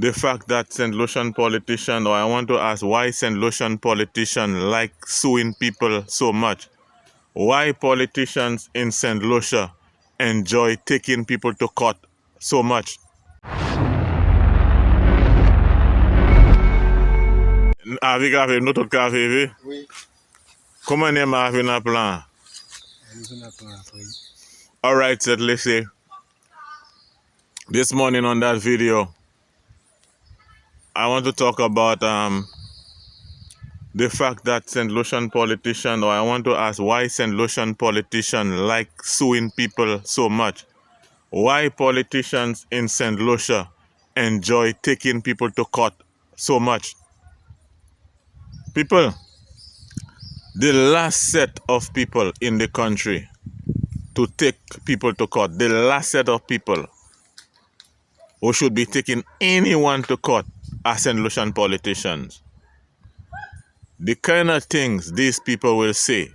the fact that St. Lucian politician, or I want to ask why St. Lucian politician like suing people so much. Why politicians in St. Lucia enjoy taking people to court so much. Avec notre café, Oui, comment on est avec un plan? nous avons plan, oui. All right, said Lissy. This morning on that video, I want to talk about the fact that St. Lucian politician, or I want to ask why St. Lucian politician like suing people so much. Why politicians in St. Lucia enjoy taking people to court so much. People, the last set of people in the country to take people to court, the last set of people who should be taking anyone to court are St. Lucian politicians. The kind of things these people will say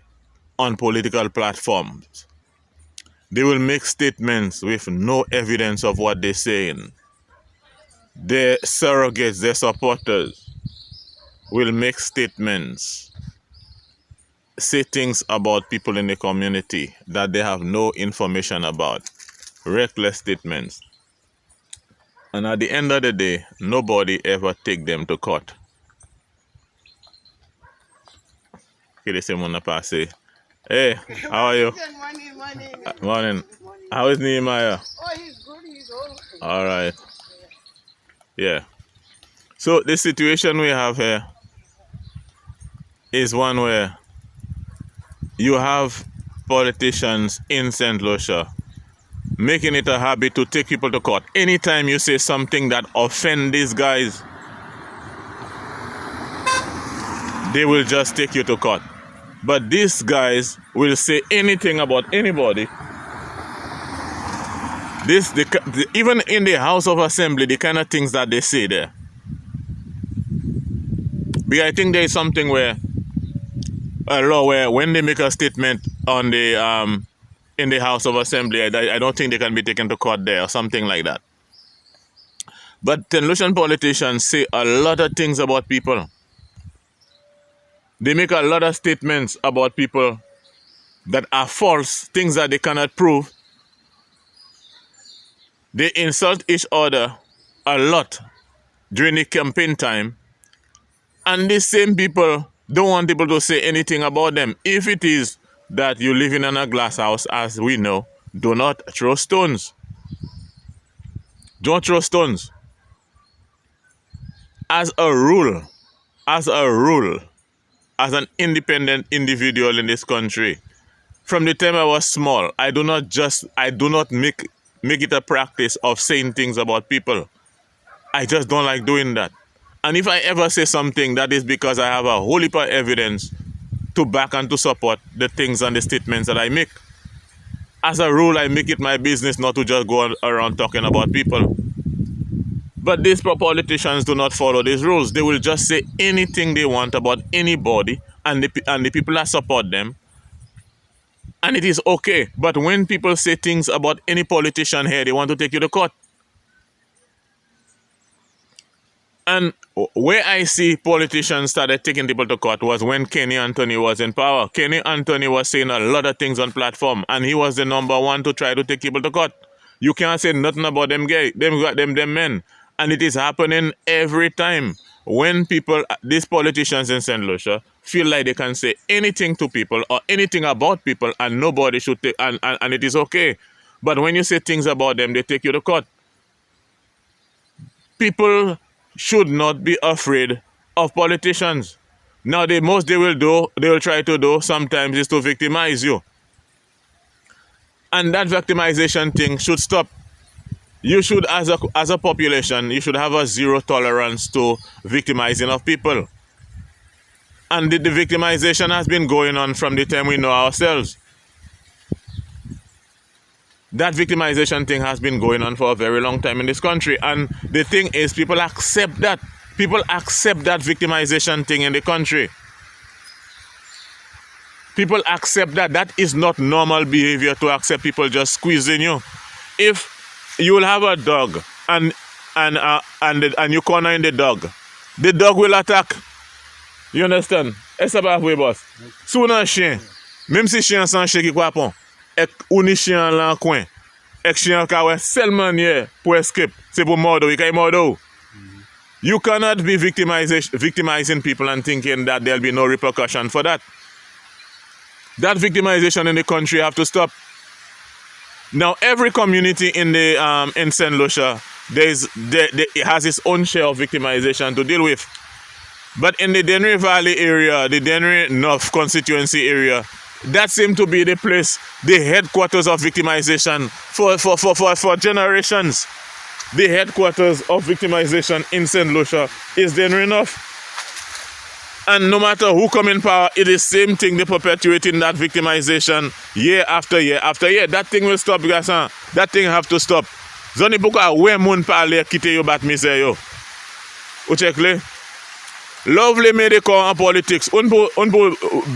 on political platforms, they will make statements with no evidence of what they're saying. Their surrogates, their supporters, will make statements, say things about people in the community that they have no information about. Reckless statements. And at the end of the day, nobody ever take them to court. Hey, how are you? Morning. How is Nehemiah? Oh, he's good, he's old. All right. Yeah. So the situation we have here is one where you have politicians in St. Lucia making it a habit to take people to court. Anytime you say something that offends these guys, they will just take you to court. But these guys will say anything about anybody. Even in the House of Assembly, the kind of things that they say there. Because I think there is something where a law where when they make a statement on the in the House of Assembly, I don't think they can be taken to court there or something like that. But St. Lucian politicians say a lot of things about people. They make a lot of statements about people that are false, things that they cannot prove. They insult each other a lot during the campaign time. And these same people don't want people to say anything about them. If it is that you live in a glass house, as we know, do not throw stones. Don't throw stones. As a rule, as an independent individual in this country, from the time I was small, I do not make it a practice of saying things about people. I just don't like doing that. And if I ever say something, that is because I have a whole heap of evidence to back and to support the things and the statements that I make. As a rule, I make it my business not to just go around talking about people. But these politicians do not follow these rules. They will just say anything they want about anybody and the people that support them. And it is okay. But when people say things about any politician here, they want to take you to court. And where I see politicians started taking people to court was when Kenny Anthony was in power. Kenny Anthony was saying a lot of things on platform, and he was the number one to try to take people to court. You can't say nothing about them men. And it is happening every time when people, these politicians in St. Lucia, feel like they can say anything to people or anything about people and nobody should take, and it is okay. But when you say things about them, they take you to court. People should not be afraid of politicians. Now, the most they will try to do sometimes is to victimize you. And that victimization thing should stop. You should, as a population, you should have a zero tolerance to victimizing of people. And the victimization has been going on from the time we know ourselves. That victimization thing has been going on for a very long time in this country. And the thing is, people accept that. People accept that victimization thing in the country. People accept that. That is not normal behavior to accept people just squeezing you. If you will have a dog and and you corner in the dog will attack. You understand? Est-ce que pas vrai, boss? Si on a un chien, même si chien sans chien qui quoi pon, et ou ni chien là en coin, et chien ka ouais seule manière pour escape, c'est pour mordre, il mordre. You cannot be victimizing people and thinking that there'll be no repercussion for that. That victimization in the country have to stop. Now, every community in the in St. Lucia, it has its own share of victimization to deal with. But in the Dennery Valley area, the Dennery North constituency area, that seems to be the place, the headquarters of victimization for generations. The headquarters of victimization in St. Lucia is Dennery North. And no matter who come in power, it is the same thing, they perpetuating that victimization year after year after year. That thing will stop, guys. That thing have to stop. Zoni pourquoi ouais moun parler quitter yo bat misère yo. Ou check le. Lovely medical and politics. On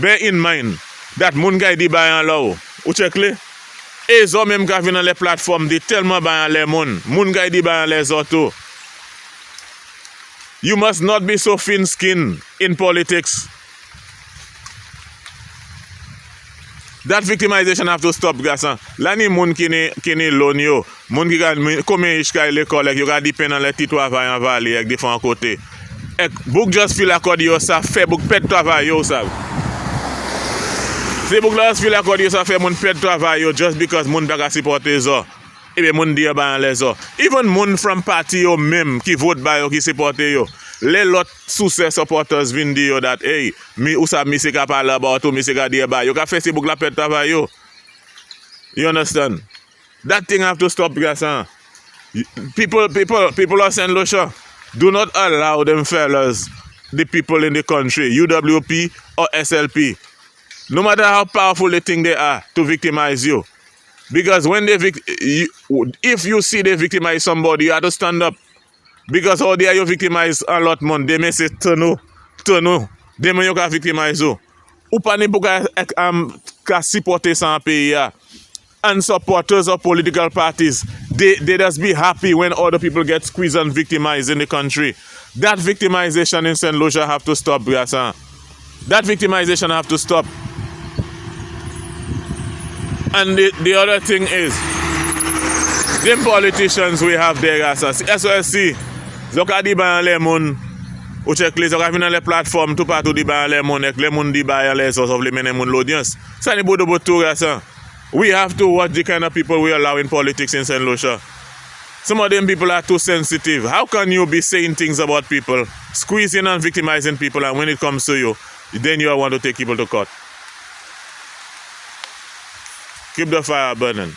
bear in mind that moun gay di bayan law. Ou check le. Et zo même ka vinn dans les plateformes di tellement bayan les moun. Moun gay di bayan les autres. You must not be so thin-skinned in politics. That victimization have to stop, guys. Là ni moun ki ni loan yo, moun ki ka komen iska l'école, yo ka depend dans les petits travail en vallée avec différents côtés. Ek book just feel accord yo ça fait book pet travail yo ça. Si book just feel accord yo ça fait moun pet travail yo just because moun pas supporter zo. Ebe moun di ba les zo. Even moun from party yo même qui vote ba yo qui supporter yo. Les lot success supporters vin di yo that hey, mi ou sa mi se ka parler about mi se ka di ba yo ka Facebook la pet travail yo. You understand? That thing have to stop, guys. People of St. Lucia, do not allow them fellas, the people in the country, UWP or SLP, no matter how powerful they think they are, to victimize you. Because when if you see they victimize somebody, you have to stand up. Because how they are you victimize a lot man, they may say turn no. They may you can victimize you. Ou pas ni pour ka supporter sans pays. And supporters of political parties, they just be happy when other people get squeezed and victimized in the country. That victimization in St. Lucia have to stop, guys. That victimization have to stop. And the other thing is, them politicians we have there, guys. SOSC, zoka di ba le moun, ou check les zoka vin dans les plateformes tout partout di ba le moun, ek le moun di ba les source of le menen moun l'audience. Ça ni bodo boto, guys. We have to watch the kind of people we allow in politics in St. Lucia. Some of them people are too sensitive. How can you be saying things about people, squeezing and victimizing people, and when it comes to you, then you want to take people to court? Keep the fire burning.